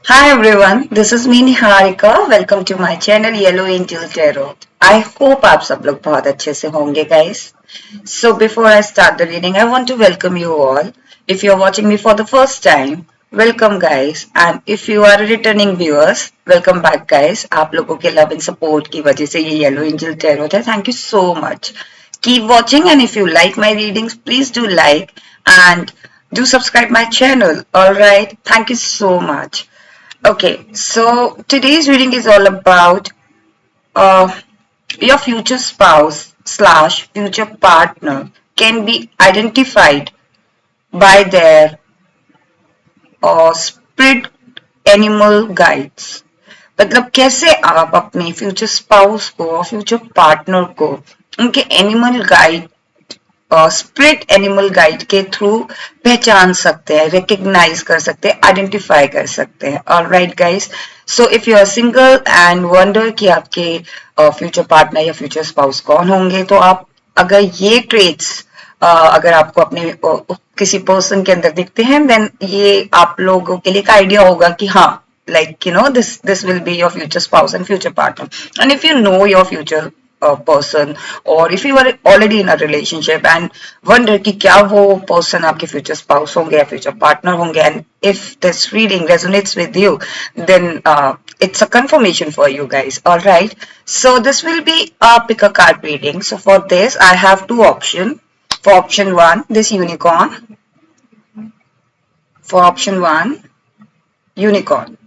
Hi everyone, this is me Niharika. Welcome to my channel Yellow Angel Tarot. I hope आप सब लोग बहुत अच्छे से होंगे guys. So before I start the reading, I want to welcome you all. If you're watching me for the first time, welcome guys. And if you are returning viewers, welcome back guys. आप लोगों के love and support की वजह से ये Yellow Angel Tarot है. Thank you so much. Keep watching and if you like my readings, please do like and do subscribe my channel. Alright, thank you so much. Okay, so today's reading is all about uh, your future spouse slash future partner can be identified by their spirit animal guides. मतलब कैसे आप अपने future spouse को और future partner को उनके animal guide spirit animal guide के through पहचान सकते हैं, रिकग्नाइज कर सकते हैं, आइडेंटिफाई कर सकते हैं. Alright guys, so if you are single and wonder कि आपके फ्यूचर पार्टनर या फ्यूचर स्पाउस कौन होंगे, तो आप अगर ये ट्रेट्स अगर आपको अपने किसी पर्सन के अंदर दिखते हैं, देन ये आप लोगों के लिए एक आइडिया होगा कि हाँ, like this will be your future spouse and future partner. And if you know your future person, or if you are already in a relationship and wonder कि क्या वो person आपके future spouse होंगे या future partner होंगे, and if this reading resonates with you, then it's a confirmation for you guys. All right, so this will be a pick a card reading. So for this I have two options. For option 1, this unicorn. For option 1, unicorn.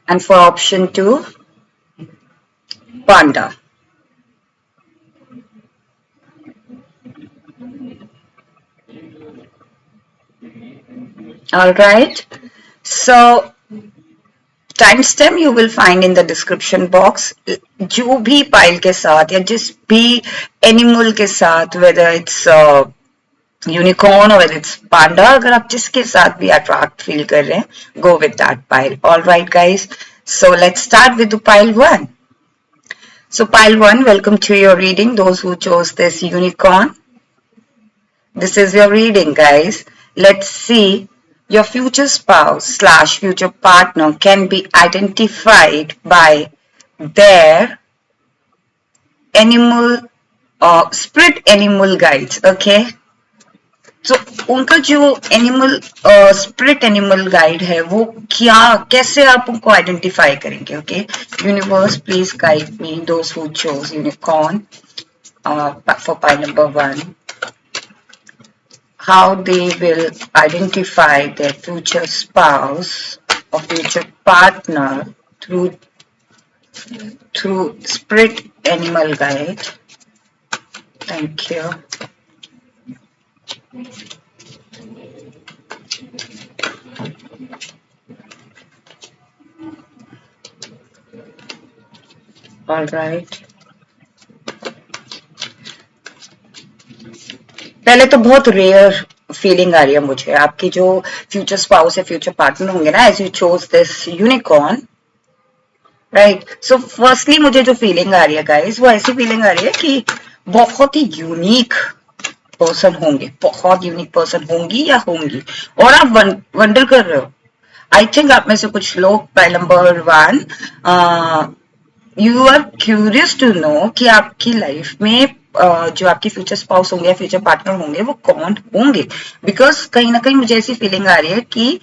And for option 2, panda. Alright, so timestamp you will find in the description box. जो भी pile के साथ या जिस भी animal के साथ, whether it's unicorn or whether it's panda, अगर आप जिसके साथ भी attract feel कर रहे हैं, go with that pile. Alright guys, so let's start with the pile 1. So pile 1, welcome to your reading. Those who chose this unicorn, this is your reading guys. Let's see. Your future spouse slash future partner can be identified by their animal or spirit animal guides. Okay, so उनका जो animal spirit animal guide है वो क्या, कैसे आप उनको identify करेंगे. Okay, universe please guide me those who chose unicorn for pile number 1, how they will identify their future spouse or future partner through spirit animal guide. Thank you. All right. पहले तो बहुत rare feeling आ रही है मुझे. आपकी जो future spouse या future partner होंगे ना, as you choose this unicorn, right. So firstly मुझे जो फीलिंग आ रही है गाइस, वो ऐसी फीलिंग आ रही है कि बहुत ही यूनिक पर्सन होंगे, बहुत यूनिक पर्सन होंगी या होंगी, और आप वंडर कर रहे हो. आई थिंक आप में से कुछ लोग pile number 1, you are curious to know कि आपकी लाइफ में जो आपके फ्यूचर स्पाउस होंगे या फ्यूचर पार्टनर होंगे वो कौन होंगे. बिकॉज कहीं ना कहीं मुझे ऐसी फीलिंग आ रही है कि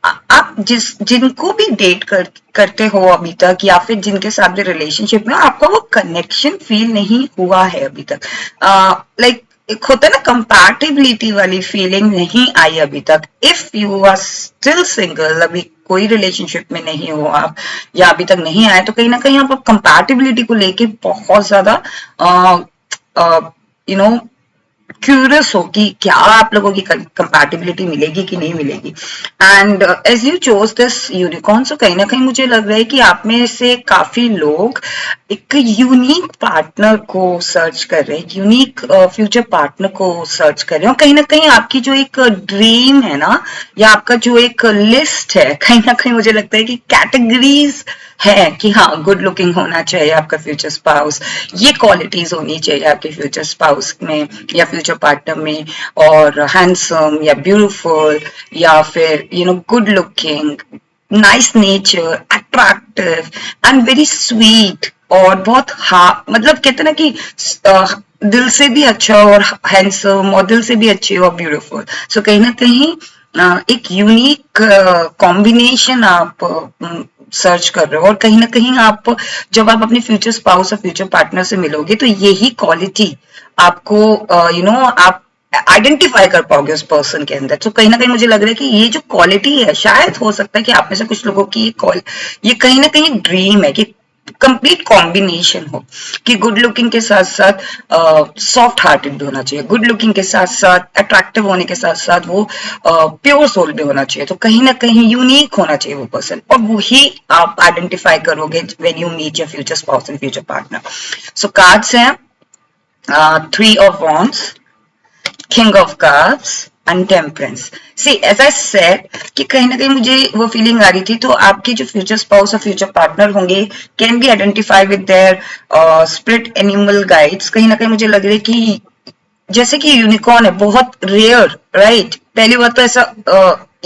आप जिनको भी डेट करते हो अभी तक, या फिर जिनके साथ भी रिलेशनशिप में आपका वो कनेक्शन फील नहीं हुआ है अभी तक. लाइक एक होता है ना, कंपैटिबिलिटी वाली फीलिंग नहीं आई अभी तक. If you are still single, अभी कोई रिलेशनशिप में नहीं हो आप, या अभी तक नहीं आए, तो कहीं ना कहीं आप कंपैटिबिलिटी को लेके बहुत ज्यादा यू नो क्यूरियस हो कि क्या आप लोगों की कंपैटिबिलिटी मिलेगी कि नहीं मिलेगी. And as you choose this unicorn, so कहीं ना कहीं मुझे लग रहा है कि आप में से काफी लोग एक यूनिक पार्टनर को सर्च कर रहे हैं, यूनिक फ्यूचर पार्टनर को सर्च कर रहे हैं. और कहीं ना कहीं आपकी जो एक ड्रीम है ना, या आपका जो एक लिस्ट है, कहीं ना कहीं मुझे लगता है कि कैटेगरीज है कि हाँ गुड लुकिंग होना चाहिए आपका फ्यूचर स्पाउस, ये क्वालिटीज होनी चाहिए आपके फ्यूचर स्पाउस में या फ्यूचर पार्टनर में, और हैंडसम या ब्यूटीफुल या फिर good looking, nice nature, attractive and very sweet, और बहुत मतलब कहते ना कि दिल से भी अच्छा और हैंडसम, और दिल से भी अच्छे और ब्यूटीफुल। सो कहीं ना कहीं एक यूनिक कॉम्बिनेशन आप सर्च कर रहे हो, और कहीं ना कहीं आप जब आप अपने फ्यूचर स्पाउस और फ्यूचर पार्टनर से मिलोगे तो यही क्वालिटी आपको आप आइडेंटिफाई कर पाओगे उस पर्सन के अंदर। तो कहीं ना कहीं मुझे लग रहा है कि ये जो क्वालिटी है, शायद हो सकता है कि आप में से कुछ लोगों की ये कहीं ना कहीं ड्रीम है कि कंप्लीट कॉम्बिनेशन हो, कि गुड लुकिंग के साथ साथ सॉफ्ट हार्टेड भी होना चाहिए, गुड लुकिंग के साथ साथ अट्रैक्टिव होने के साथ साथ वो प्योर सोल भी होना चाहिए। तो कहीं ना कहीं यूनिक होना चाहिए वो पर्सन, और वही आप आइडेंटिफाई करोगे when you meet your future spouse and future partner. So cards हैं 3 of Wands, King of Cups and Temperance. See, as I said कि कहीं ना कहीं मुझे वो फीलिंग आ रही थी, तो आपके जो फ्यूचर स्पाउस और फ्यूचर पार्टनर होंगे can be identify with their spirit animal guides. कहीं ना कहीं मुझे लग रहा है कि जैसे कि यूनिकॉर्न है, बहुत रेयर, राइट? पहली बात तो ऐसा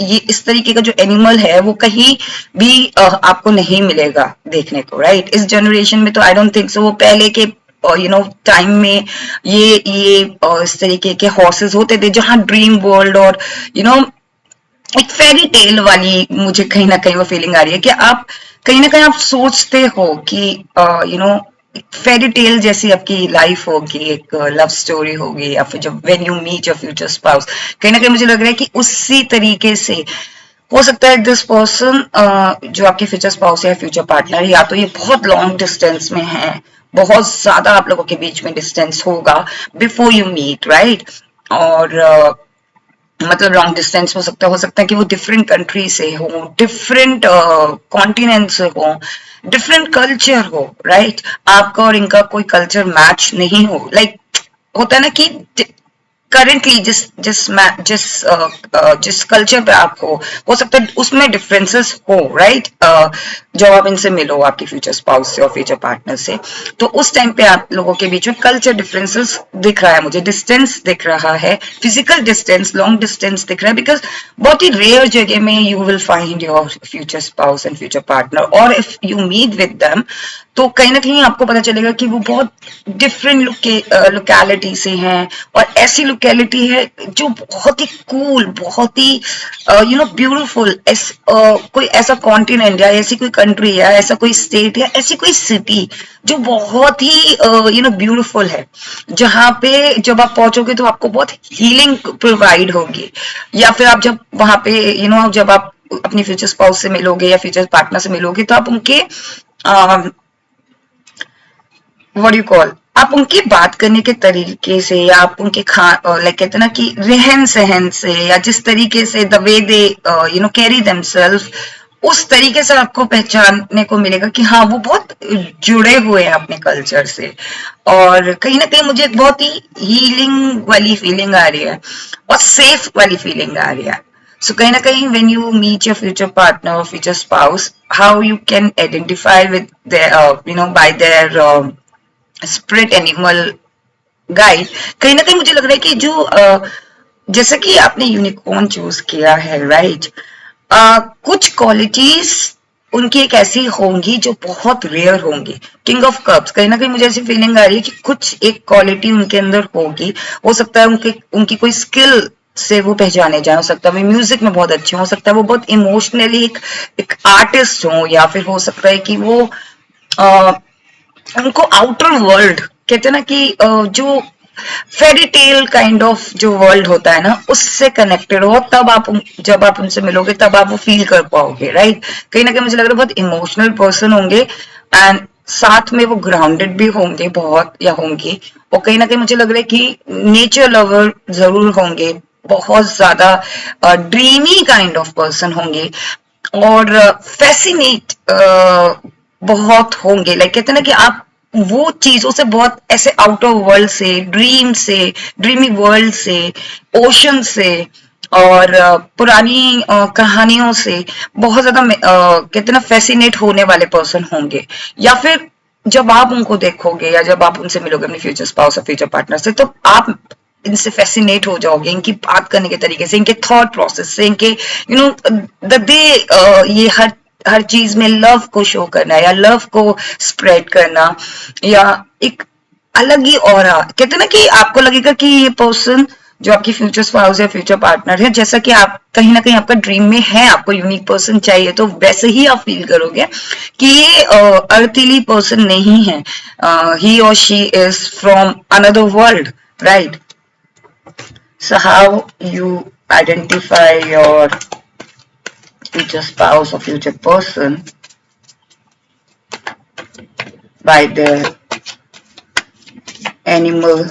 ये इस तरीके का जो एनिमल है वो कहीं भी आपको नहीं मिलेगा देखने को, राइट? इस जनरेशन में तो आई डोंट थिंक सो। वो पहले के टाइम में ये इस तरीके के हॉर्सेस होते थे जहां ड्रीम वर्ल्ड और एक फेरी टेल वाली मुझे कहीं ना कहीं वो फीलिंग आ रही है कि आप कहीं ना कहीं आप सोचते हो कि फेरी टेल जैसी आपकी लाइफ होगी, एक लव स्टोरी होगी, या फिर जब when you meet your future spouse, कहीं ना कहीं मुझे लग रहा है कि उसी तरीके से हो सकता है दिस पर्सन जो आपके फ्यूचर स्पाउस या फ्यूचर पार्टनर, या तो ये बहुत लॉन्ग डिस्टेंस में है, बहुत ज्यादा आप लोगों के बीच में डिस्टेंस होगा बिफोर यू मीट, राइट? और मतलब लॉन्ग डिस्टेंस हो सकता है कि वो डिफरेंट कंट्री से हो, डिफरेंट कॉन्टिनेंट से हो, डिफरेंट कल्चर हो, राइट? आपका और इनका कोई कल्चर मैच नहीं हो, लाइक होता है ना कि करेंटली जिस कल्चर पे आप हो सकता है उसमें डिफरेंसेस हो, राइट? जब आप इनसे मिलो आपके फ्यूचर स्पाउस से और फ्यूचर पार्टनर से, तो उस टाइम पे आप लोगों के बीच में कल्चर डिफरेंसेस दिख रहा है, मुझे डिस्टेंस दिख रहा है, फिजिकल डिस्टेंस, लॉन्ग डिस्टेंस दिख रहा है, बिकॉज बहुत ही रेयर जगह में you will find your future spouse and future partner, और if you meet with them तो कहीं ना कहीं आपको पता चलेगा कि वो बहुत डिफरेंट लोकेलिटी से हैं, और ऐसी लोकेलिटी है जो बहुत ही कूल, बहुत ही ब्यूटीफुल, कोई ऐसा कॉन्टिनेंट या ऐसी कोई कंट्री या ऐसा कोई स्टेट या ऐसी कोई सिटी जो बहुत ही ब्यूटीफुल है, जहाँ पे जब आप पहुंचोगे तो आपको बहुत हीलिंग प्रोवाइड होगी, या फिर आप जब वहां पे जब आप अपनी फ्यूचर स्पाउस से मिलोगे या फ्यूचर पार्टनर से मिलोगे तो आप उनके व्हाट यू कॉल, आप उनकी बात करने के तरीके से, या आप उनके लाइक कहते हैं ना कि रहन सहन से, या जिस तरीके से the way they carry themselves, उस तरीके से आपको पहचानने को मिलेगा कि हाँ वो बहुत जुड़े हुए हैं अपने कल्चर से, और कहीं ना कहीं मुझे एक बहुत ही हीलिंग वाली फीलिंग आ रही है और सेफ वाली फीलिंग आ रही है। So कहीं ना कहीं when you meet your future partner or future spouse, how you can identify with their by their spirit animal guide, कहीं ना कहीं मुझे लग रहा है कि जो जैसे कि आपने यूनिकॉर्न चूज किया है, राइट? कुछ क्वालिटीज उनकी एक ऐसी होंगी जो बहुत रेयर होंगी। किंग ऑफ कप्स, कहीं ना कहीं मुझे ऐसी फीलिंग आ रही है कि कुछ एक क्वालिटी उनके अंदर होगी, हो सकता है उनकी कोई स्किल से वो पहचाने जाए, हो सकता है वो म्यूजिक में बहुत अच्छे हो सकता है वो बहुत इमोशनली एक आर्टिस्ट हो, या फिर हो सकता है कि वो उनको आउटर वर्ल्ड कहते हैं ना कि जो फेरी टेल काइंड ऑफ जो वर्ल्ड होता है ना उससे कनेक्टेड हो, तब आप जब आप उनसे मिलोगे तब आप वो फील कर पाओगे, राइट? कहीं ना कहीं मुझे लग रहा है बहुत इमोशनल पर्सन होंगे, एंड साथ में वो ग्राउंडेड भी होंगे बहुत, या होंगी, और कहीं ना कहीं मुझे लग रहा है कि नेचर लवर जरूर होंगे, बहुत ज्यादा ड्रीमी काइंड ऑफ पर्सन होंगे, और फैसिनेट बहुत होंगे, लाइक कहते हैं ना कि आप वो चीजों से बहुत ऐसे आउट ऑफ वर्ल्ड से, ड्रीमी वर्ल्ड से, ओशन से, और पुरानी कहानियों से बहुत ज्यादा कहते ना फैसिनेट होने वाले पर्सन होंगे, या फिर जब आप उनको देखोगे या जब आप उनसे मिलोगे अपने फ्यूचर स्पाउस और फ्यूचर पार्टनर से, तो आप इनसे फैसिनेट हो जाओगे, इनकी बात करने के तरीके से, इनके थॉट प्रोसेस से, इनके दे ये हर चीज में लव को शो करना या लव को स्प्रेड करना, या एक अलग ही ऑरा, कहते ना कि आपको लगेगा कि ये पर्सन जो आपकी फ्यूचर स्पाउस है, फ्यूचर पार्टनर है, जैसा कि आप कहीं ना कहीं आपका ड्रीम में है, आपको यूनिक पर्सन चाहिए, तो वैसे ही आप फील करोगे कि ये अर्थली पर्सन नहीं है, ही और she is from another world, right? So how you identify your future spouse or future person? By the animal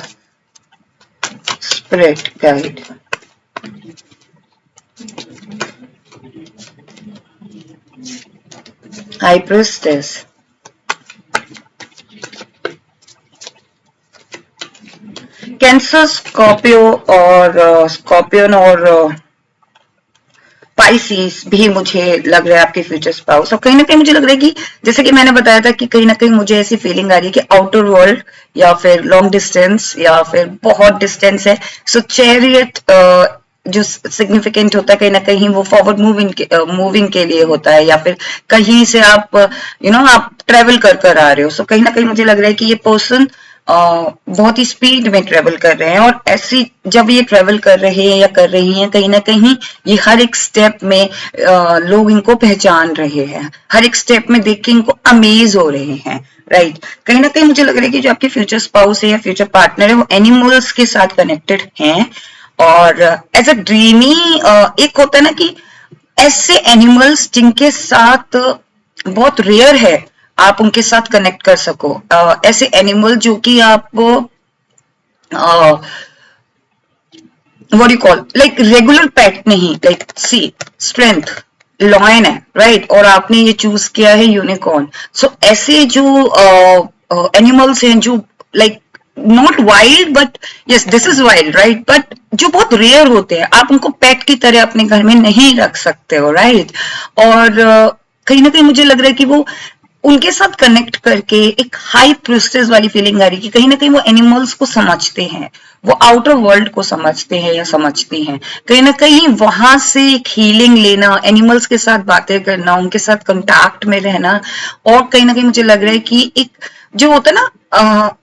spirit guide. High priestess. Cancer, Scorpio और स्कॉर्पियन और पाइसिस भी मुझे लग रहा है आपके फ्यूचर स्पाउस, और कहीं ना कहीं मुझे लग रहा है कि जैसे कि मैंने बताया था कि कहीं ना कहीं मुझे ऐसी फीलिंग आ रही है कि आउटर वर्ल्ड या फिर लॉन्ग डिस्टेंस या फिर बहुत डिस्टेंस है। सो चैरियट जो सिग्निफिकेंट होता है कहीं ना कहीं वो फॉरवर्ड मूविंग के लिए होता है, या फिर कहीं से आप आप ट्रेवल कर आ रहे हो। सो कहीं ना कहीं मुझे लग रहा है कि ये पर्सन बहुत ही स्पीड में ट्रेवल कर रहे हैं, और ऐसी जब ये ट्रेवल कर रहे हैं या कर रही हैं, कहीं ना कहीं ये हर एक स्टेप में लोग इनको पहचान रहे हैं, हर एक स्टेप में देख के इनको अमेज हो रहे हैं, राइट? कहीं ना कहीं मुझे लग रहा है कि जो आपके फ्यूचर स्पाउस है या फ्यूचर पार्टनर है वो एनिमल्स के साथ कनेक्टेड हैं, और एज अ ड्रीमी एक होता है ना कि ऐसे एनिमल्स जिनके साथ बहुत रेयर है आप उनके साथ कनेक्ट कर सको, ऐसे एनिमल जो कि आपको what you call like regular pet नहीं, लाइक सी स्ट्रेंथ लॉयन है, राइट? और आपने ये चूज किया है यूनिकॉर्न। सो ऐसे जो एनिमल्स हैं जो like not wild but yes this is wild, right? But जो बहुत रेयर होते हैं, आप उनको पेट की तरह अपने घर में नहीं रख सकते हो, राइट? और कहीं ना कहीं मुझे लग रहा है कि वो उनके साथ कनेक्ट करके एक हाई प्रिस्टेज वाली फीलिंग आ रही है कि कहीं ना कहीं वो एनिमल्स को समझते हैं, वो आउटर वर्ल्ड को समझते हैं या समझती हैं, कहीं ना कहीं वहां से एक हीलिंग लेना, एनिमल्स के साथ बातें करना, उनके साथ कांटेक्ट में रहना, और कहीं ना कहीं मुझे लग रहा है कि एक जो होता है ना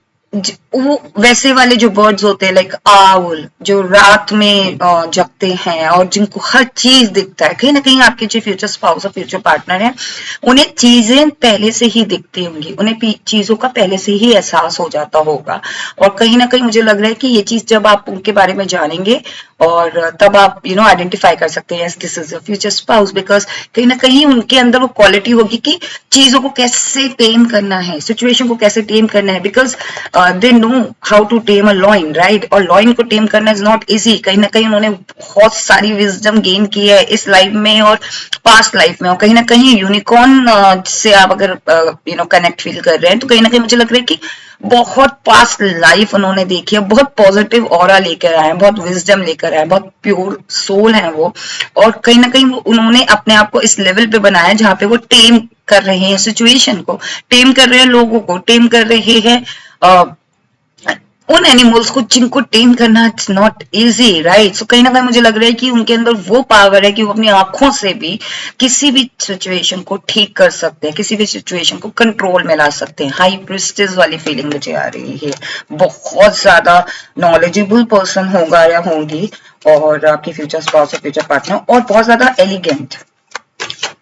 वो वैसे वाले जो बर्ड्स होते हैं लाइक आउल जो रात में जगते हैं और जिनको हर चीज दिखता है, कहीं ना कहीं आपके जो फ्यूचर स्पाउस और फ्यूचर पार्टनर है उन्हें चीजें पहले से ही दिखती होंगी, उन्हें चीजों का पहले से ही एहसास हो जाता होगा, और कहीं ना कहीं मुझे लग रहा है कि ये चीज जब आप उनके बारे में जानेंगे और तब आप आइडेंटिफाई कर सकते हैं this is a future spouse, because कहीं ना कहीं उनके अंदर वो क्वालिटी होगी कि चीजों को कैसे टेम करना है, सिचुएशन को कैसे टेम करना है, because they know how to tame a lion, right? और लॉइन को टेम करना इज नॉट इजी, कहीं ना कहीं उन्होंने बहुत सारी विजडम गेन की है इस लाइफ में और पास्ट लाइफ में, और कहीं ना कहीं यूनिकॉर्न से आप अगर कनेक्ट फील कर रहे हैं तो कहीं ना कहीं मुझे लग रहा है कि बहुत पास्ट लाइफ उन्होंने देखी है, बहुत पॉजिटिव ऑरा लेकर आए हैं, बहुत विजडम लेकर आए हैं, बहुत प्योर सोल है वो, और कहीं ना कहीं उन्होंने अपने आप को इस लेवल पे बनाया जहां पे वो टेम कर रहे हैं सिचुएशन को, टेम कर रहे हैं लोगों को, टेम कर रहे हैं उन एनिमल्स को जिनको टेम करना इट्स नॉट इजी, राइट? सो कहीं ना कहीं मुझे लग रहा है कि उनके अंदर वो पावर है कि वो अपनी आंखों से भी किसी भी सिचुएशन को ठीक कर सकते हैं, किसी भी सिचुएशन को कंट्रोल में ला सकते हैं। हाई प्रिस्टेज वाली फीलिंग मुझे आ रही है, बहुत ज्यादा नॉलेजेबल पर्सन होगा या होंगी और आपकी फ्यूचर स्पाउस और फ्यूचर पार्टनर, और बहुत ज्यादा elegant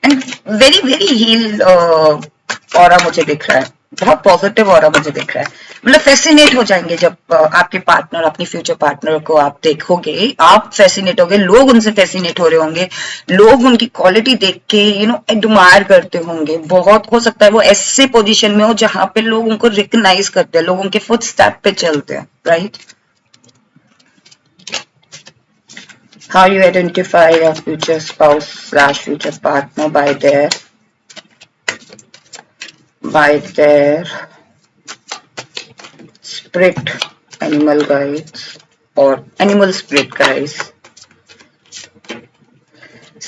and very very heal aura मुझे दिख रहा है, बहुत पॉजिटिव ऑरा मुझे दिख रहा है, मतलब फैसिनेट हो जाएंगे जब आपके पार्टनर अपनी फ्यूचर पार्टनर को आप देखोगे, आप फैसिनेट होगे, लोग उनसे फैसिनेट हो रहे होंगे, लोग उनकी क्वालिटी देख के एडमायर करते होंगे, बहुत हो सकता है वो ऐसे पोजीशन में हो जहां पे लोग उनको रिकग्नाइज करते हैं, लोग उनके फुट स्टेप पे चलते हैं, right? How you identify your future spouse / future partner by their spirit animal guides or animal spirit guides.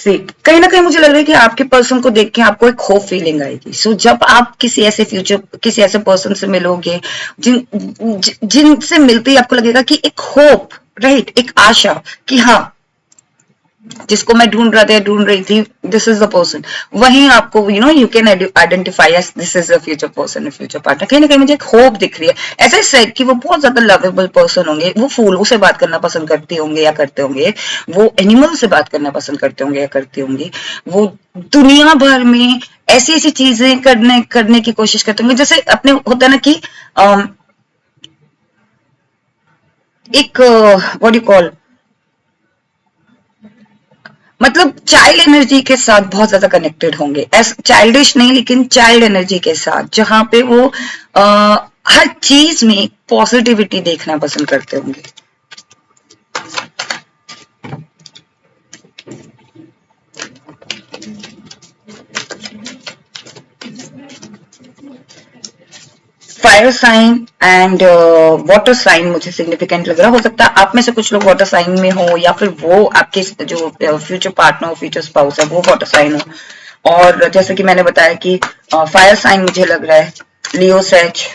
सी कहीं ना कहीं मुझे लग रहा है कि आपके पर्सन को देख के आपको एक होप फीलिंग आएगी। सो जब आप किसी ऐसे पर्सन से मिलोगे जिनसे मिलते ही आपको लगेगा कि एक होप, राइट, एक आशा कि हाँ, जिसको मैं ढूंढ रही थी, दिस इज द पर्सन। वहीं आपको you can identify as this is the future person, future partner. कहीं ना कहीं मुझे एक होप दिख रही है। ऐसा ही सेड कि वो बहुत ज्यादा लवेबल पर्सन होंगे, वो फूलों से बात करना पसंद करते होंगे या करते होंगे, वो एनिमल से बात करना पसंद करते होंगे या करती होंगी, वो दुनिया भर में ऐसी ऐसी चीजें करने की कोशिश करते होंगे। जैसे अपने होता है ना कि एक व्हाट यू कॉल, मतलब चाइल्ड एनर्जी के साथ बहुत ज्यादा कनेक्टेड होंगे। चाइल्डिश नहीं, लेकिन चाइल्ड एनर्जी के साथ, जहां पे वो हर चीज में पॉजिटिविटी देखना पसंद करते होंगे। Fire sign and water sign मुझे सिग्निफिकेंट लग रहा। हो सकता है आप में से कुछ लोग वाटर साइन में हो, या फिर वो आपके जो फ्यूचर पार्टनर, फ्यूचर स्पाउस है, वो वाटर साइन हो। और जैसे कि मैंने बताया कि फायर साइन मुझे लग रहा है लियो, सेज,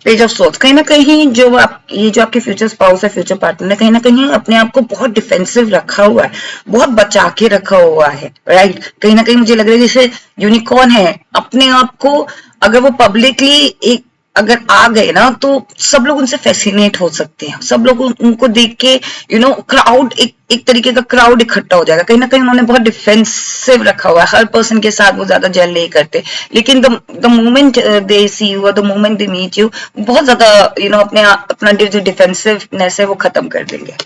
पेज ऑफ सोर्ड्स। कहीं ना कहीं जो आपके फ्यूचर स्पाउस है, फ्यूचर पार्टनर ने कहीं ना कहीं अपने आप को बहुत डिफेंसिव रखा हुआ है, बहुत बचा के रखा हुआ है, राइट। कहीं ना कहीं मुझे लग रहा है जैसे यूनिकॉर्न है, अपने आप को अगर वो पब्लिकली एक अगर आ गए ना, तो सब लोग उनसे फैसिनेट हो सकते हैं। सब लोग उनको देख के क्राउड, एक तरीके का क्राउड इकट्ठा हो जाएगा। कहीं ना कहीं उन्होंने बहुत डिफेंसिव रखा हुआ है, हर पर्सन के साथ वो ज्यादा जेल नहीं करते। लेकिन the moment they see you, the moment they meet you, बहुत ज्यादा अपना जो डिफेंसिवनेस है वो खत्म कर देंगे।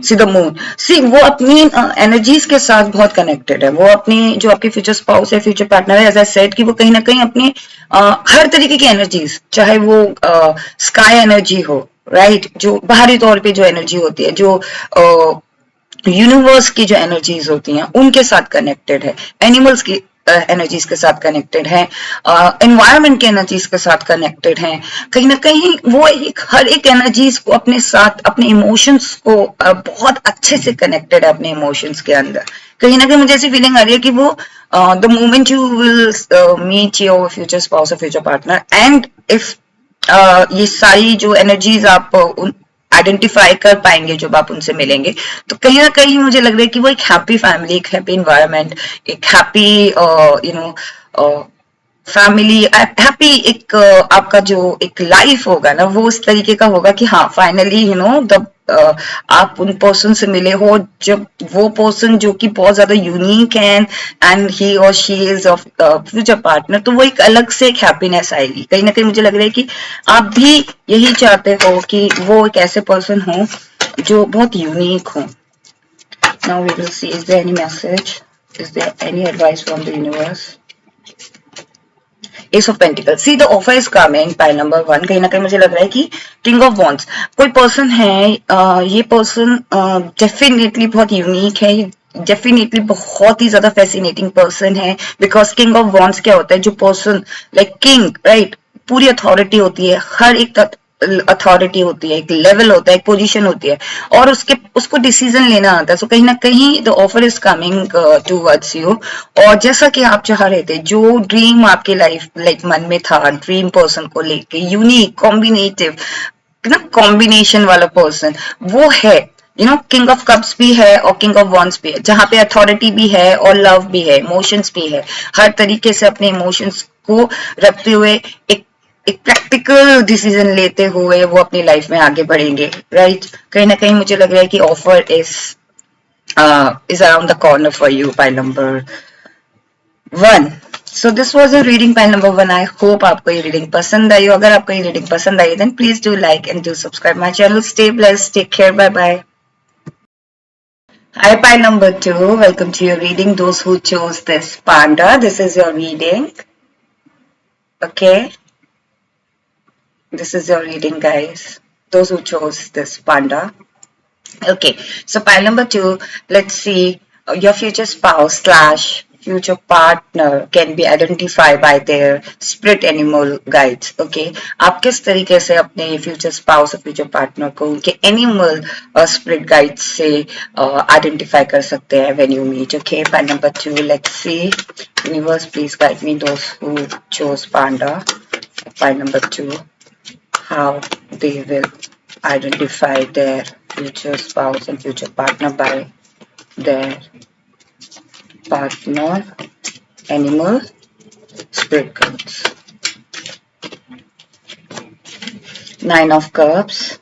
सी द मून, सी वो अपनी एनर्जीज के साथ बहुत कनेक्टेड है। वो अपनी जो आपके फ्यूचर स्पाउस है, फ्यूचर पार्टनर है, एज आई सेड कि वो कहीं ना कहीं अपने हर तरीके की एनर्जीज, चाहे वो स्काई एनर्जी हो, राइट, जो बाहरी तौर पे जो एनर्जी होती है, जो यूनिवर्स की जो एनर्जीज होती हैं उनके साथ कनेक्टेड है, एनिमल्स की एनर्जीज के साथ कनेक्टेड है, एनवायरमेंट के एनर्जीज के साथ कनेक्टेड है। कहीं ना कहीं वो हर एक एनर्जीज को अपने साथ, अपने इमोशंस को बहुत अच्छे से कनेक्टेड है अपने इमोशंस के अंदर। कहीं ना कहीं मुझे ऐसी फीलिंग आ रही है कि वो the moment you will meet your future spouse और फ्यूचर पार्टनर, एंड इफ ये सारी जो एनर्जीज आप आइडेंटिफाई कर पाएंगे जब आप उनसे मिलेंगे, तो कहीं ना कहीं मुझे लग रहा है कि वो एक हैप्पी फैमिली, एक हैप्पी इन्वायरमेंट, एक हैप्पी फैमिली, हैप्पी एक आपका जो एक लाइफ होगा ना, वो उस तरीके का होगा कि हाँ, फाइनली द आप उन पर्सन से मिले हो, जब वो पर्सन जो कि बहुत ज्यादा यूनिक है एंड ही और she is of future partner, तो वो एक अलग से एक हैप्पीनेस आएगी। कहीं ना कहीं मुझे लग रहा है कि आप भी यही चाहते हो कि वो एक ऐसे पर्सन हो जो बहुत यूनिक हो। Now we will see, is there any message, is there any advice from the universe. Ace of pentacles, see the offer is coming, pile number 1। कहीं ना कहीं मुझे लग रहा है कि किंग ऑफ वॉन्ड्स, कोई पर्सन है, ये पर्सन डेफिनेटली बहुत यूनिक है, डेफिनेटली बहुत ही ज्यादा फैसिनेटिंग पर्सन है। बिकॉज किंग ऑफ वॉन्ड्स क्या होता है, जो पर्सन लाइक किंग, राइट, पूरी अथॉरिटी होती है, हर एक अथॉरिटी होती है, एक लेवल होता है, एक पोजीशन होती है, और उसको डिसीजन लेना आता है। सो कहीं ना कहीं the offer is coming towards you. और जैसा कि आप चाह रहे थे, जो ड्रीम आपके लाइफ मन में था, ड्रीम पर्सन को लेके, यूनिक कॉम्बिनेटिव ना, कॉम्बिनेशन वाला पर्सन वो है। किंग ऑफ कप्स भी है और किंग ऑफ वॉन्ड्स भी है, जहां पे अथॉरिटी भी है और लव भी है, इमोशंस भी है। हर तरीके से अपने इमोशंस को रखते हुए एक प्रैक्टिकल डिसीजन लेते हुए वो अपनी लाइफ में आगे बढ़ेंगे, राइट। कहीं ना कहीं मुझे लग रहा है कि offer is around the corner for you, pile number 1। So this was a reading, pile number 1। I hope आपको ये रीडिंग पसंद आई हो। अगर आपको ये रीडिंग पसंद आई then please do like and do subscribe my channel. Stay blessed, take care, bye bye. Hi, pile number 2. Welcome to your reading. Those who chose this panda, this is your reading. Okay. This is your reading, guys. Those who chose this panda. Okay. So pile number 2, let's see your future spouse slash future partner can be identified by their spirit animal guides. Okay, आप किस तरीके से अपने future spouse और future partner को उनके animal spirit guides से identify कर सकते हैं when you meet. Okay, point number 2, let's see. Universe, please guide me those who chose panda. Point number 2, how they will identify their future spouse and future partner by their partner animal spirit guides. 9 of cups,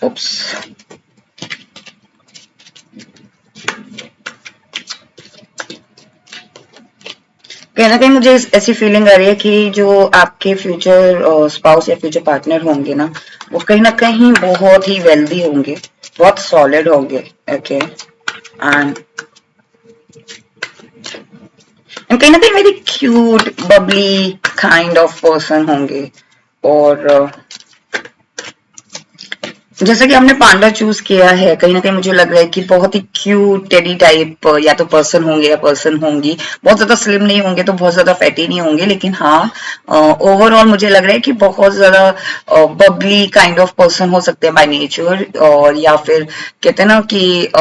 oops, कहीं ना कहीं मुझे ऐसी feeling आ रही है कि जो आपके फ्यूचर स्पाउस या फ्यूचर पार्टनर होंगे ना, वो कहीं ना कहीं बहुत ही वेल्दी होंगे, बहुत सॉलिड होंगे. ओके, एंड कहीं ना कहीं very cute Babli kind of person होंगे. और जैसा कि हमने पांडा चूज किया है, कहीं ना कहीं मुझे लग रहा है कि बहुत ही क्यूट टेडी टाइप या तो पर्सन होंगे या पर्सन होंगी. बहुत ज्यादा स्लिम नहीं होंगे तो बहुत ज्यादा फैटी नहीं होंगे, लेकिन हाँ ओवरऑल मुझे लग रहा है कि बहुत ज्यादा बबली काइंड ऑफ पर्सन हो सकते हैं बाय नेचर. और या फिर कहते हैं ना कि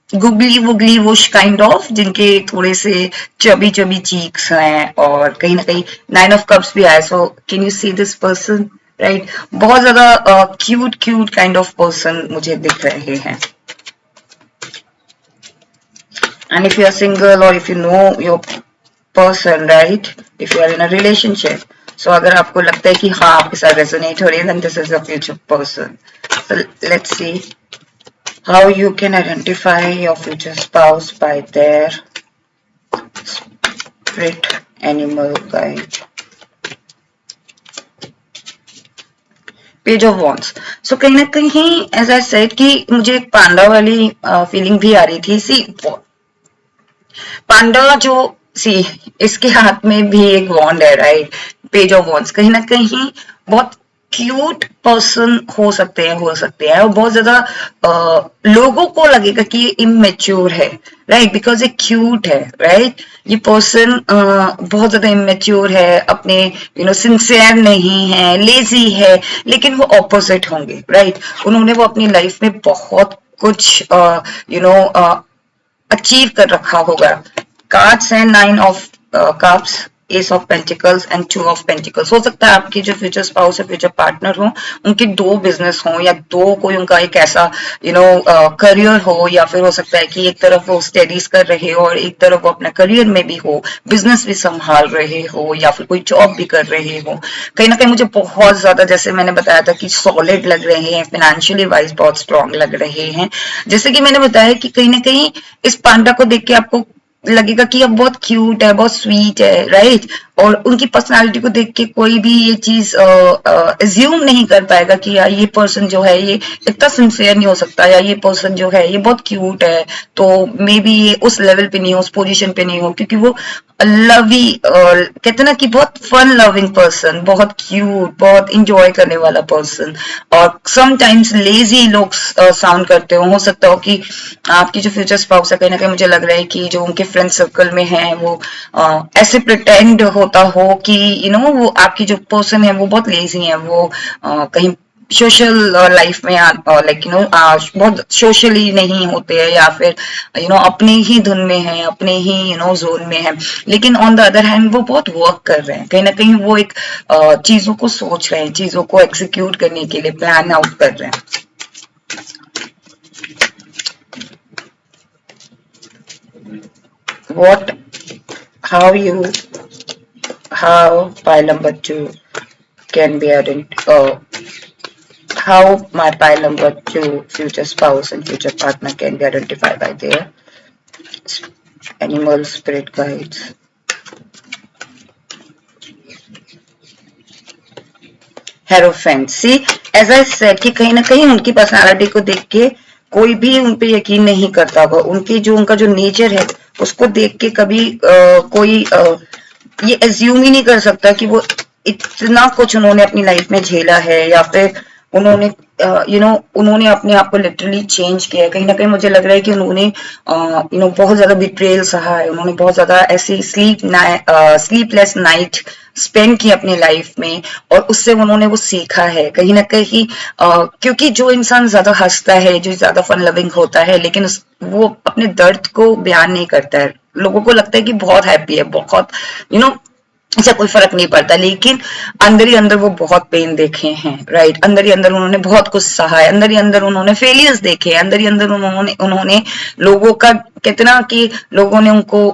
गुगली वुगली वुश काइंड ऑफ, जिनके थोड़े से चबी चबी चीक्स हैं. और कहीं ना कहीं 9 ऑफ कप्स भी आए. So can you see this person, right? बहुत ज्यादा cute cute kind of person मुझे दिख रहे हैं. And if you are single और if you know your person, right, if you are in a relationship, so अगर आपको लगता है कि हाँ आपके साथ रेजोनेट हो रही है, then this is a future person. So let's see how you can identify your future spouse by their spirit animal guide. Page of Wands. So कहीं ना कहीं as I said कि मुझे एक पांडा वाली फीलिंग भी आ रही थी. सी पांडा जो इसके हाथ में भी एक वॉन्ड है, राइट? Page of wands. कहीं ना कहीं बहुत क्यूट पर्सन हो सकते हैं और बहुत ज्यादा लोगों को लगेगा कि ये इमेच्योर है, राइट? बिकॉज ये क्यूट है, राइट? ये पर्सन बहुत ज्यादा इमेच्योर है, अपने सिंसियर नहीं है, लेजी है, लेकिन वो ऑपोजिट होंगे, राइट? उन्होंने वो अपनी लाइफ में बहुत कुछ अचीव कर रखा होगा. कार्ड्स हैं 9 of cups, S of pentacles and 2 of pentacles. हो सकता है आपकी जो फ्यूचर स्पाउस या फ्यूचर पार्टनर हो, उनके 2 बिजनेस हो या 2 कोई उनका एक ऐसा करियर हो, या फिर हो सकता है कि एक तरफ वो स्टडीज कर रहे हो और एक तरफ वो अपना करियर में भी हो, बिजनेस भी संभाल रहे हो, या फिर कोई जॉब भी कर रहे हो. कहीं ना कहीं मुझे बहुत ज्यादा, जैसे मैंने बताया था कि सॉलिड लग रहे हैं, फाइनेंशियली वाइज बहुत स्ट्रांग लग रहे हैं. जैसे कि मैंने बताया कि कहीं ना कहीं इस पांडा को देख के आपको लगेगा कि अब बहुत क्यूट है, बहुत स्वीट है, राइट? और उनकी पर्सनालिटी को देख के कोई भी ये चीज एज्यूम नहीं कर पाएगा कि यार ये पर्सन जो है ये इतना सिंसियर नहीं हो सकता, या ये पर्सन जो है ये बहुत क्यूट है, तो मे बी ये उस लेवल पे नहीं हो, उस पोजीशन पे नहीं हो, क्योंकि वो लवी कहते ना कि बहुत फन लविंग पर्सन, बहुत क्यूट, बहुत इंजॉय करने वाला पर्सन. और समटाइम्स लेजी लोग साउंड करते हो सकता हो कि आपकी जो फ्यूचर स्पाउस है, कहीं ना कहीं मुझे लग रहा है कि जो उनके फ्रेंड सर्कल में है वो ऐसे प्रिटेंड होता हो कि वो आपकी जो पर्सन है वो बहुत लेजी है, वो कहीं सोशल लाइफ में लाइक बहुत सोशली नहीं होते हैं, या फिर अपने ही धुन में है, अपने ही जोन में है. लेकिन ऑन द अदर हैंड वो बहुत वर्क कर रहे हैं, कहीं ना कहीं वो एक चीजों को सोच रहे हैं, चीजों को एग्जीक्यूट करने के लिए प्लान आउट कर रहे हैं. how pile number 2 can be identified, how my pile number 2 future spouse and future partner can be identified by their animal spirit guides. Hierophant. See, as I said कि कहीं ना कहीं उनकी पर्सनालिटी को देख के कोई भी उन पे यकीन नहीं करता होगा. उनका जो नेचर है उसको देख के कभी कोई ये एज्यूम ही नहीं कर सकता कि वो इतना कुछ उन्होंने अपनी लाइफ में झेला है, या फिर उन्होंने उन्होंने अपने आप को लिटरली चेंज किया है। कहीं ना कहीं मुझे लग रहा है कि उन्होंने बहुत ज्यादा बिट्रेयल सहा है, उन्होंने बहुत ज्यादा ऐसी स्लीपलेस नाइट स्पेंड की अपनी लाइफ में, और उससे उन्होंने वो सीखा है कहीं ना कहीं। क्योंकि जो इंसान ज्यादा हंसता है, जो ज्यादा फन लविंग होता है, लेकिन वो अपने दर्द को बयान नहीं करता है। लोगों को लगता है कि बहुत हैप्पी है, बहुत इसे कोई फर्क नहीं पड़ता, लेकिन अंदर ही अंदर वो बहुत पेन देखे हैं, राइट। अंदर ही अंदर उन्होंने बहुत कुछ सहा है, अंदर ही अंदर उन्होंने फेलियर्स देखे हैं, अंदर ही अंदर उन्होंने लोगों का, कहते ना कि लोगों ने उनको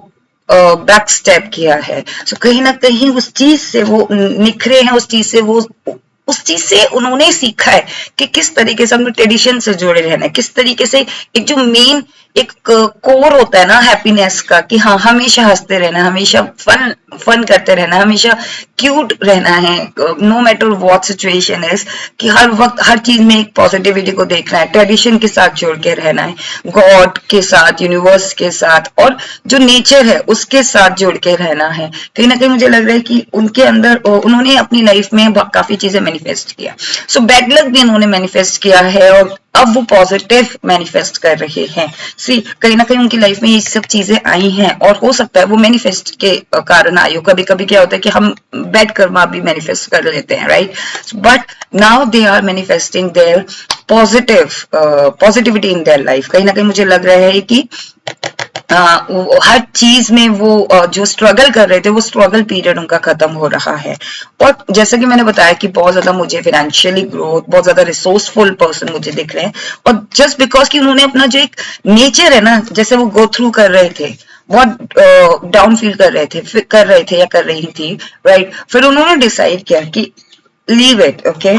बैक स्टेप किया है। सो कहीं ना कहीं उस चीज से वो निखरे हैं, उस चीज से उन्होंने सीखा है कि किस तरीके से अपने ट्रेडिशन से जुड़े रहना है, किस तरीके से एक जो मेन एक कोर होता है ना हैप्पीनेस का, कि हाँ हमेशा हंसते रहना, हमेशा फन करते रहना, हमेशा क्यूट रहना है, no matter what situation is, कि हर वक्त हर चीज में एक पॉजिटिविटी को देखना है, ट्रेडिशन के साथ जुड़ के रहना है, गॉड के साथ, यूनिवर्स के साथ, और जो नेचर है उसके साथ जुड़ के रहना है। कहीं ना कहीं मुझे लग रहा है कि उनके अंदर उन्होंने अपनी लाइफ में काफी चीजें मैनिफेस्ट किया। सो बैड लक भी उन्होंने मैनिफेस्ट किया है, और अब वो पॉजिटिव मैनिफेस्ट कर रहे हैं। सी कहीं ना कहीं उनकी लाइफ में ये सब चीजें आई हैं, और हो सकता है वो मैनिफेस्ट के कारण आई हो। कभी कभी क्या होता है कि हम बैड कर्मा भी मैनिफेस्ट कर लेते हैं, right, but now they are manifesting their positivity in their life. कहीं ना कहीं मुझे लग रहा है कि हर चीज में वो जो स्ट्रगल कर रहे थे, वो स्ट्रगल पीरियड उनका खत्म हो रहा है। और जैसा कि मैंने बताया कि बहुत ज्यादा मुझे फाइनेंशियली ग्रोथ, बहुत ज्यादा रिसोर्सफुल पर्सन मुझे दिख रहे हैं, और जस्ट बिकॉज कि उन्होंने अपना जो एक नेचर है ना, जैसे वो गो थ्रू कर रहे थे, बहुत डाउन फील कर रहे थे या कर रही थी, राइट, फिर उन्होंने डिसाइड किया कि लीव इट, ओके,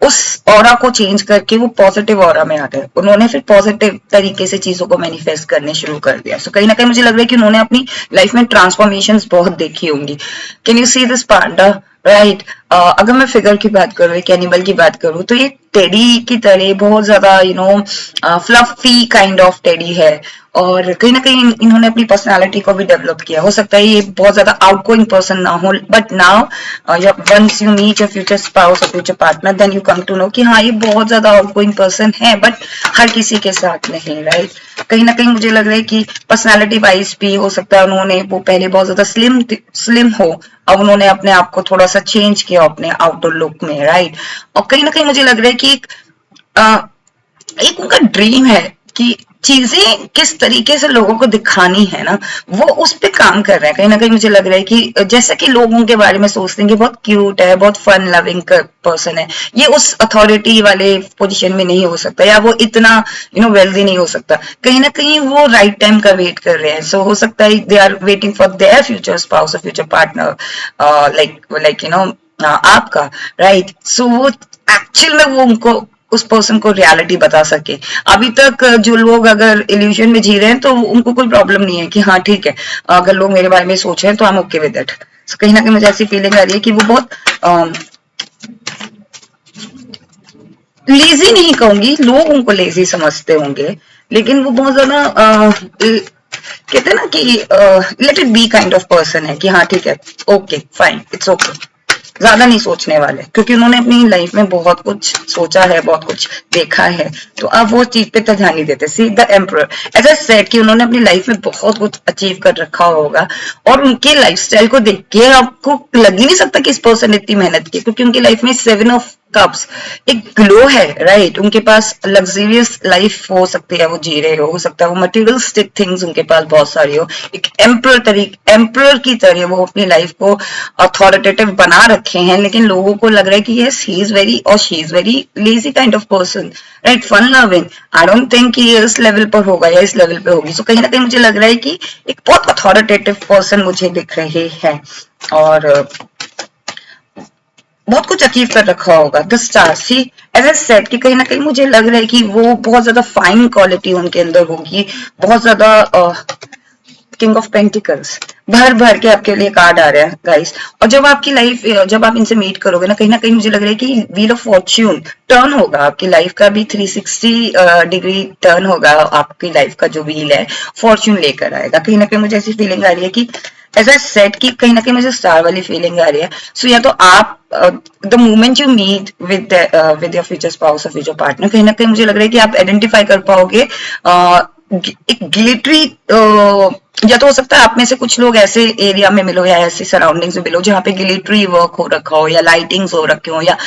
उस ऑरा को चेंज करके वो पॉजिटिव ऑरा में आ गए। उन्होंने फिर पॉजिटिव तरीके से चीजों को मैनिफेस्ट करने शुरू कर दिया। सो कहीं ना कहीं मुझे लग रहा है कि उन्होंने अपनी लाइफ में ट्रांसफॉर्मेशंस बहुत देखी होंगी। Can you see this Panda, right. अगर मैं फिगर की बात करूँ, एक एनिमल की बात करूँ, तो ये टेडी की तरह बहुत ज्यादा फ्लफी काइंड ऑफ टेडी है, और कहीं ना कहीं इन्होंने अपनी पर्सनालिटी को भी डेवलप किया। हो सकता है ये बहुत ज्यादा आउटगोइंग पर्सन ना हो, but now once you meet your future spouse और future partner, then you come to know कि हाँ ये बहुत ज्यादा आउटगोइंग पर्सन है, बट हर किसी के साथ नहीं, राइट। कहीं ना कहीं मुझे लग रहा है कि पर्सनालिटी वाइज भी हो सकता है उन्होंने, वो पहले बहुत ज्यादा स्लिम हो, अब उन्होंने अपने आप को थोड़ा सा चेंज किया अपने आउटडोर लुक में, राइट। और कहीं ना कहीं मुझे लग रहा है कि एक उनका ड्रीम है कि चीजें किस तरीके से लोगों को दिखानी है ना, वो उस पे काम कर रहे हैं। कहीं ना कहीं मुझे लग रहा है कि जैसा कि लोग उनके बारे में सोचते हैं कि बहुत क्यूट है, बहुत फन लविंग पर्सन है, ये उस अथॉरिटी वाले पोजीशन में नहीं हो सकता, या वो इतना वेल्दी नहीं हो सकता। कहीं ना कहीं वो राइट टाइम का वेट कर रहे हैं। सो हो सकता है they are waiting for their future spouse और फ्यूचर पार्टनर, लाइक आपका, राइट। सो वो एक्चुअल में वो उनको उस पर्सन को रियलिटी बता सके। अभी तक जो लोग अगर इल्यूजन में जी रहे हैं, तो उनको कोई प्रॉब्लम नहीं है कि हाँ ठीक है, अगर लोग मेरे बारे में सोच रहे हैं तो I am okay with it. कहीं ना कहीं मुझे ऐसी फीलिंग आ रही है कि वो बहुत लेजी नहीं कहूंगी, लोग उनको लेजी समझते होंगे, लेकिन वो बहुत ज्यादा कहते हैं ना कि let it be kind of person है, कि हाँ ठीक है, ओके फाइन, इट्स ओके, ज्यादा नहीं सोचने वाले, क्योंकि उन्होंने अपनी लाइफ में बहुत कुछ सोचा है, बहुत कुछ देखा है, तो अब वो चीज पे तो ध्यान नहीं देते। सी द एम्परर, ऐसा सेट कि उन्होंने अपनी लाइफ में बहुत कुछ अचीव कर रखा होगा, और उनके लाइफस्टाइल को देख के आपको लग ही नहीं सकता कि इस पर्सन ने इतनी मेहनत की, क्योंकि उनकी लाइफ में 7 ऑफ कप्स एक ग्लो है, राइट। उनके पास लग्जरियस लाइफ हो सकती है, वो जी रहे हो सकता है वो मटेरियलिस्टिक थिंग्स उनके पास बहुत सारी हो, एक एम्परर की तरह वो अपनी लाइफ को अथॉरिटेटिव बना रखे हैं, लेकिन लोगों को लग रहा है कि यस ही इज वेरी और she is very lazy kind of person, right, fun loving. I don't think कि ये इस लेवल पर होगा या इस लेवल पे होगी। सो कहीं ना कहीं मुझे लग रहा है कि एक बहुत अथॉरिटेटिव पर्सन मुझे दिख रहे हैं, और बहुत कुछ अचीव कर रखा होगा। The star, see as a set कि कहीं ना कहीं मुझे लग रहा है कि वो बहुत ज्यादा फाइन क्वालिटी उनके अंदर होगी, बहुत ज्यादा किंग ऑफ पेंटिकल्स, भर भर के आपके लिए कार्ड आ रहा है गाइस। और जब आपकी लाइफ, जब आप इनसे मीट करोगे ना कहीं मुझे लग रहा है कि व्हील ऑफ फॉर्च्यून टर्न होगा, आपकी लाइफ का भी 360 डिग्री टर्न होगा, आपकी लाइफ का जो व्हील है फॉर्च्यून लेकर आएगा। कहीं ना कहीं मुझे ऐसी फीलिंग आ रही है कि एज आई सेड कि कहीं ना कहीं मुझे स्टार वाली फीलिंग आ रही है। सो या तो आप the moment you meet with your future spouse और फ्यूचर पार्टनर, कहीं ना कहीं मुझे लग रहा है कि आप आइडेंटिफाई कर पाओगे एक ग्लिटरी, या तो हो सकता है आप में से कुछ लोग ऐसे एरिया में मिलो या ऐसे सराउंडिंग्स में मिलो जहाँ पे ग्लिटरी वर्क हो रखा हो या लाइटिंग्स हो रखे हो, या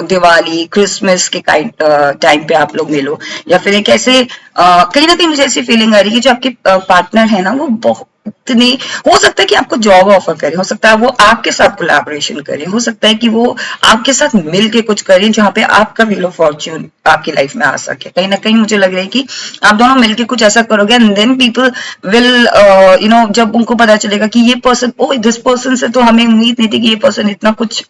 दिवाली क्रिसमस के टाइम पे आप लोग मिलो, या फिर एक ऐसे कहीं ना कहीं मुझे ऐसी फीलिंग आ रही है कि जो आपके पार्टनर है ना वो बहुत इतनी, हो सकता है कि आपको जॉब ऑफर करे, हो सकता है वो आपके साथ कोलैबोरेशन करे, हो सकता है कि वो आपके साथ मिल के कुछ करे जहाँ पे आपका व्हील ऑफ फॉर्च्यून आपकी लाइफ में आ सके। कहीं ना कहीं मुझे लग रहा है कि आप दोनों मिलके कुछ ऐसा करोगे एंड देन पीपल विल जब उनको पता चलेगा कि ये पर्सन, ओ दिस पर्सन से तो हमें उम्मीद नहीं थी कि ये पर्सन इतना कुछ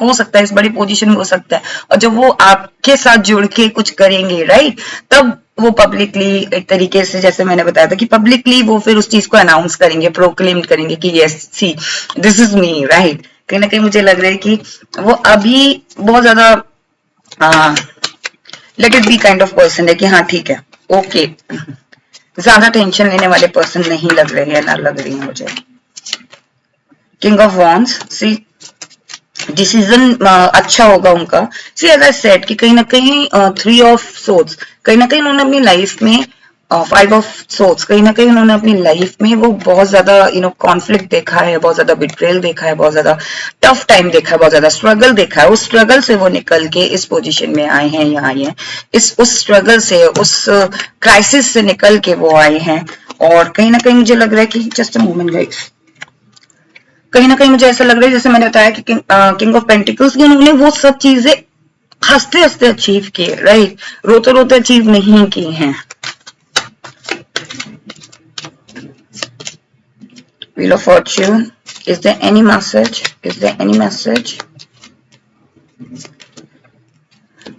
हो सकता है, इस बड़ी पोजीशन में हो सकता है, और जब वो आपके साथ जुड़ के कुछ करेंगे राइट, तब वो पब्लिकली एक तरीके से, जैसे मैंने बताया था कि पब्लिकली वो फिर उस चीज को अनाउंस करेंगे, प्रोक्लेम करेंगे कि yes see this is me right. कहीं ना कहीं मुझे लग रहा है कि वो अभी बहुत ज्यादा let it be kind of person है कि हाँ ठीक है ओके, ज्यादा टेंशन लेने वाले पर्सन नहीं लग रहे हैं, ना लग रही है मुझे। King of wands, see decision अच्छा होगा उनका। सी एज आई सेड कि कहीं ना कहीं 3 ऑफ सोर्ड्स, कहीं ना कहीं उन्होंने अपनी लाइफ में 5 ऑफ सोर्ड्स, कहीं ना कहीं उन्होंने अपनी लाइफ में वो बहुत ज्यादा कॉन्फ्लिक्ट देखा है, बहुत ज्यादा बिट्रेल देखा है, बहुत ज्यादा टफ टाइम देखा है, बहुत ज्यादा स्ट्रगल देखा है। उस स्ट्रगल से वो निकल के इस पोजीशन में आए हैं, यहाँ आए हैं, उस स्ट्रगल से, उस क्राइसिस से निकल के वो आए हैं। और कहीं ना कहीं मुझे लग रहा है कि जस्ट अ मोमेंट गाइस, कहीं ना कहीं मुझे ऐसा लग रहा है जैसे मैंने बताया कि किंग ऑफ पेंटिकल्स की उन्होंने वो सब चीजें हंसते हंसते अचीव किए राइट, रोते रोते अचीव नहीं की हैं। Wheel of fortune, is there any message, is there any message,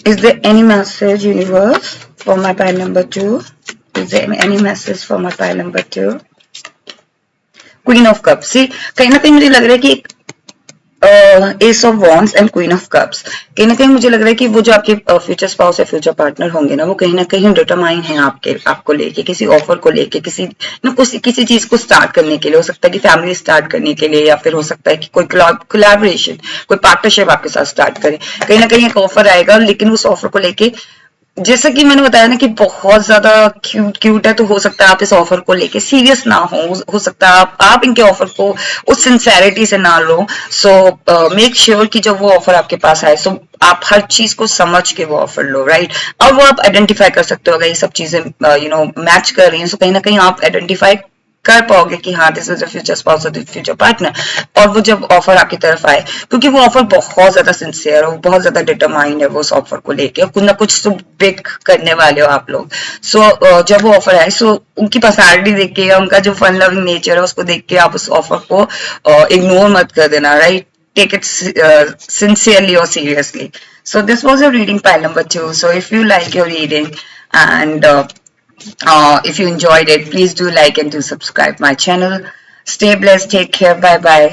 is there any message universe for my pile number 2, is there any message for my pile number 2। Queen of cups, see कहीं ना कहीं मुझे लग रहा है कि ace of wands and queen of cups, कहीं ना कहीं मुझे लग रहा है कि वो जो आपके फ्यूचर स्पाउस या फ्यूचर पार्टनर होंगे ना, वो कहीं ना कहीं डिटरमाइन है आपको लेके, किसी ऑफर को लेके, किसी चीज को स्टार्ट करने के लिए, हो सकता है कि फैमिली स्टार्ट करने के लिए, या फिर हो सकता है कि कोई कोलैबोरेशन, कोई पार्टनरशिप आपके साथ स्टार्ट करे। कहीं ना कहीं एक ऑफर आएगा, लेकिन उस ऑफर को लेके, जैसा कि मैंने बताया ना कि बहुत ज्यादा क्यूट है, तो हो सकता है आप इस ऑफर को लेके सीरियस ना हो सकता है आप इनके ऑफर को उस सिंसेरिटी से ना लो। सो मेक श्योर कि जब वो ऑफर आपके पास आए, सो आप हर चीज को समझ के वो ऑफर लो राइट। और वो आप आइडेंटिफाई कर सकते हो, अगर ये सब चीजें मैच कर रही हैं, सो कहीं ना कहीं आप आइडेंटिफाई कर पाओगे कि हाँ this is a future spouse और फ्यूचर पार्टनर। और वो जब ऑफर आपकी तरफ आए, क्योंकि वो ऑफर बहुत ज्यादा सिंसियर है, बहुत ज्यादा डिटरमाइंड है वो उस ऑफर को लेके, कुछ ना कुछ तो बिग करने वाले हो आप लोग। सो जब वो ऑफर आए, सो उनकी पर्सनैलिटी देख के या उनका जो फन लविंग नेचर है उसको देख के आप उस ऑफर को इग्नोर मत कर देना right, take it sincerely or seriously. So this was your reading pile number 2. So if you like your reading and if you enjoyed it, please do like and do subscribe my channel. Stay blessed, take care, bye bye.